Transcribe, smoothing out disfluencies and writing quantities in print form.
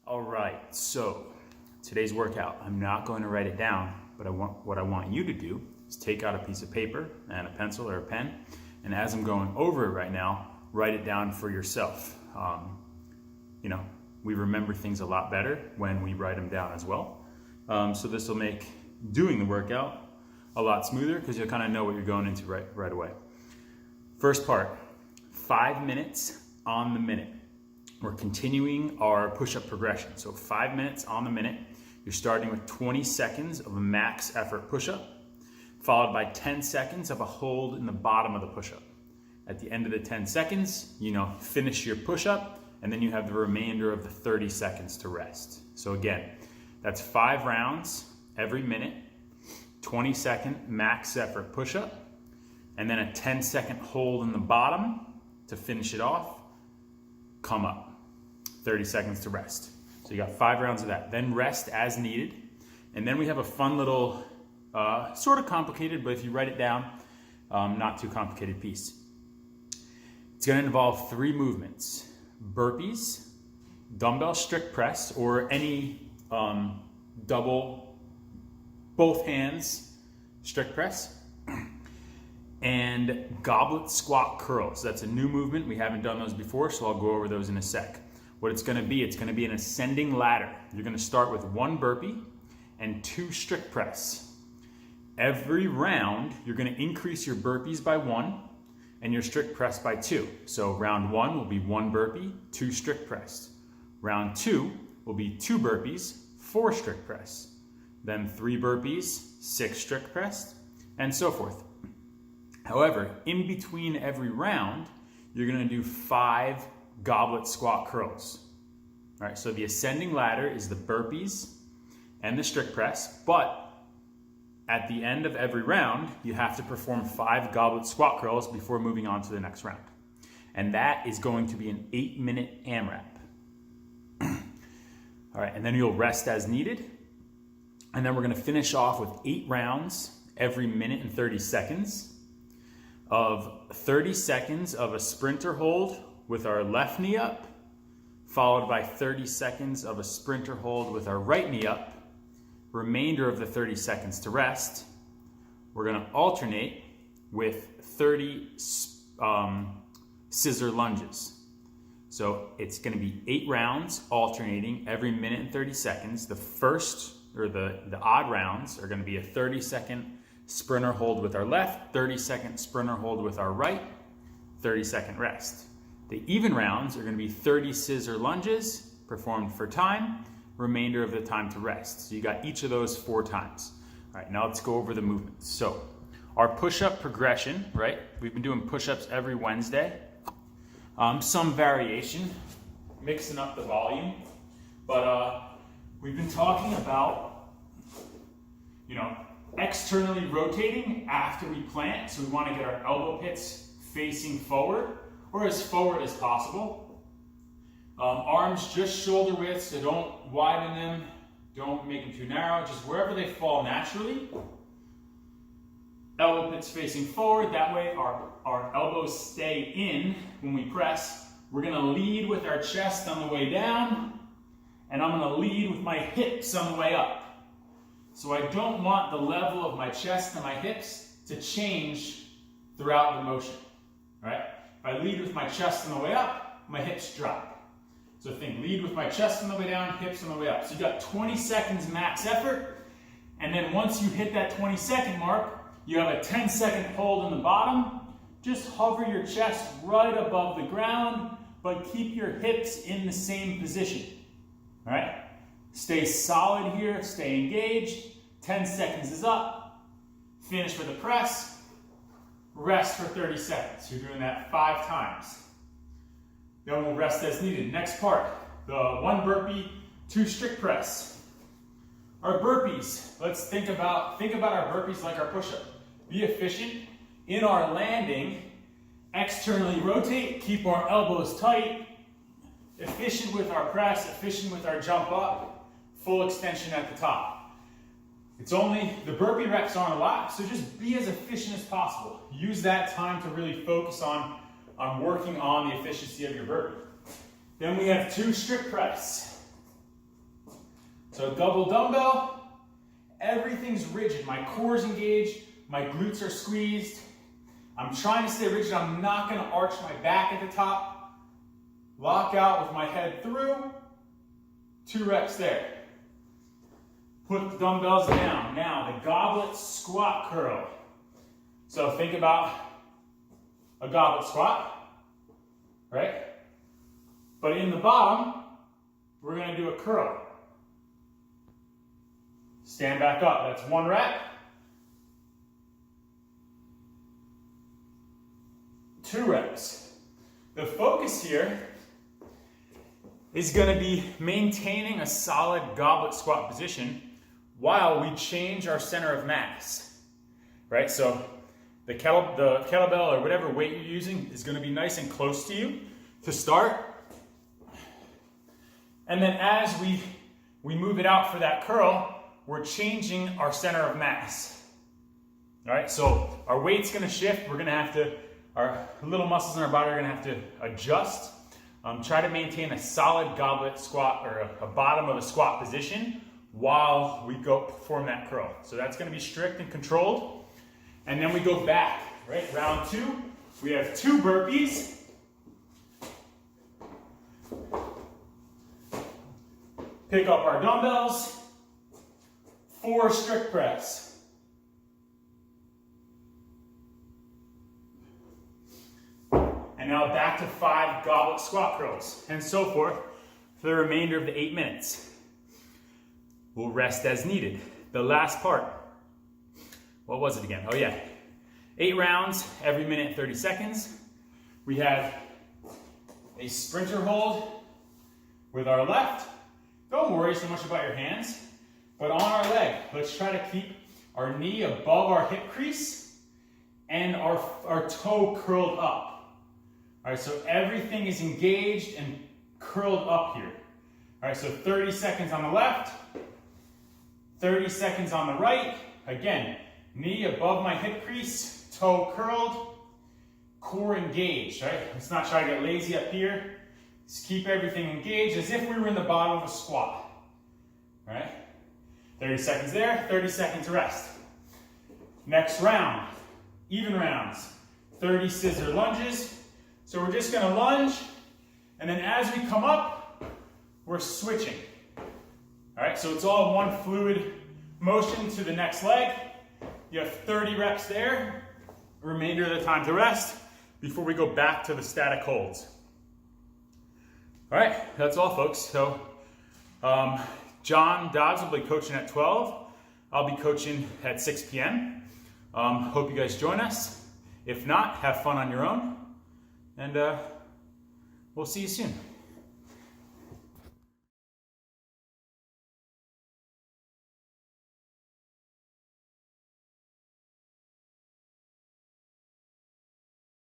All right, so today's workout, I'm not going to write it down, but what I want you to do is take out a piece of paper and a pencil or a pen, and as I'm going over it right now, write it down for yourself. We remember things a lot better when we write them down as well. So this will make doing the workout a lot smoother because you'll kind of know what you're going into right away. First part, 5 minutes on the minute. We're continuing our push-up progression. So 5 minutes on the minute. You're starting with 20 seconds of a max effort push-up, followed by 10 seconds of a hold in the bottom of the push-up. At the end of the 10 seconds, finish your push-up, and then you have the remainder of the 30 seconds to rest. So again, that's 5 rounds every minute, 20-second max effort push-up, and then a 10-second hold in the bottom to finish it off. Come up, 30 seconds to rest. So you got 5 rounds of that. Then rest as needed. And then we have a fun little, sort of complicated, but if you write it down, not too complicated piece. It's gonna involve 3 movements: burpees, dumbbell strict press, or any double, both hands strict press, and goblet squat curls. That's a new movement. We haven't done those before, so I'll go over those in a sec. What it's gonna be an ascending ladder. You're gonna start with 1 burpee and 2 strict press. Every round, you're gonna increase your burpees by 1 and your strict press by 2. So round 1 will be 1 burpee, 2 strict press. Round 2 will be 2 burpees, 4 strict press. Then 3 burpees, 6 strict press, and so forth. However, in between every round, you're gonna do 5 goblet squat curls. All right, so the ascending ladder is the burpees and the strict press, but at the end of every round, you have to perform 5 goblet squat curls before moving on to the next round. And that is going to be an 8-minute AMRAP. All right, and then you'll rest as needed. And then we're gonna finish off with 8 rounds every minute and 30 seconds of 30 seconds of a sprinter hold with our left knee up, followed by 30 seconds of a sprinter hold with our right knee up, remainder of the 30 seconds to rest. We're gonna alternate with 30 scissor lunges. So it's gonna be 8 rounds alternating every minute and 30 seconds. The first, or the odd rounds, are gonna be a 30-second sprinter hold with our left, 30-second sprinter hold with our right, 30-second rest. The even rounds are gonna be 30 scissor lunges performed for time, remainder of the time to rest. So you got each of those 4 times. All right, now let's go over the movements. So our push-up progression, right? We've been doing push-ups every Wednesday. Some variation, mixing up the volume, but we've been talking about, externally rotating after we plant. So we want to get our elbow pits facing forward, or as forward as possible. Arms just shoulder width, so don't widen them, don't make them too narrow, just wherever they fall naturally. Elbow pits facing forward, that way our elbows stay in when we press. We're gonna lead with our chest on the way down, and I'm gonna lead with my hips on the way up. So I don't want the level of my chest and my hips to change throughout the motion, all right? If I lead with my chest on the way up, my hips drop. So think lead with my chest on the way down, hips on the way up. So you got 20 seconds max effort, and then once you hit that 20-second mark, you have a 10-second hold in the bottom. Just hover your chest right above the ground, but keep your hips in the same position, all right? Stay solid here, stay engaged. 10 seconds is up. Finish with a press. Rest for 30 seconds. You're doing that 5 times. Then we'll rest as needed. Next part, the 1 burpee, 2 strict press. Our burpees, let's think about our burpees like our push-up. Be efficient. In our landing, externally rotate, keep our elbows tight. Efficient with our press, efficient with our jump up. Full extension at the top. It's only, the burpee reps aren't a lot, so just be as efficient as possible. Use that time to really focus on working on the efficiency of your burpee. Then we have 2 strict press. So double dumbbell, everything's rigid. My core is engaged, my glutes are squeezed. I'm trying to stay rigid. I'm not gonna arch my back at the top. Lock out with my head through. 2 reps there. Put the dumbbells down. Now, the goblet squat curl. So think about a goblet squat, right? But in the bottom, we're gonna do a curl. Stand back up, that's 1 rep. 2 reps. The focus here is gonna be maintaining a solid goblet squat position while we change our center of mass, right? So the kettlebell or whatever weight you're using is gonna be nice and close to you to start. And then as we move it out for that curl, we're changing our center of mass. All right, so our weight's gonna shift. We're gonna have to, our little muscles in our body are gonna have to adjust. Try to maintain a solid goblet squat or a bottom of a squat position while we go perform that curl. So that's gonna be strict and controlled. And then we go back, right? Round 2, we have 2 burpees. Pick up our dumbbells, 4 strict press. And now back to 5 goblet squat curls, and so forth for the remainder of the 8 minutes. We'll rest as needed. The last part, what was it again? Oh yeah, 8 rounds, every minute 30 seconds. We have a sprinter hold with our left. Don't worry so much about your hands, but on our leg, let's try to keep our knee above our hip crease and our toe curled up. All right, so everything is engaged and curled up here. All right, so 30 seconds on the left, 30 seconds on the right. Again, knee above my hip crease, toe curled, core engaged, right? Let's not try to get lazy up here. Just keep everything engaged as if we were in the bottom of a squat, right? 30 seconds there, 30 seconds rest. Next round, even rounds, 30 scissor lunges. So we're just gonna lunge, and then as we come up, we're switching. All right, so it's all one fluid motion to the next leg. You have 30 reps there, remainder of the time to rest before we go back to the static holds. All right, that's all, folks. So John Dobbs will be coaching at 12. I'll be coaching at 6 p.m. Hope you guys join us. If not, have fun on your own. And we'll see you soon.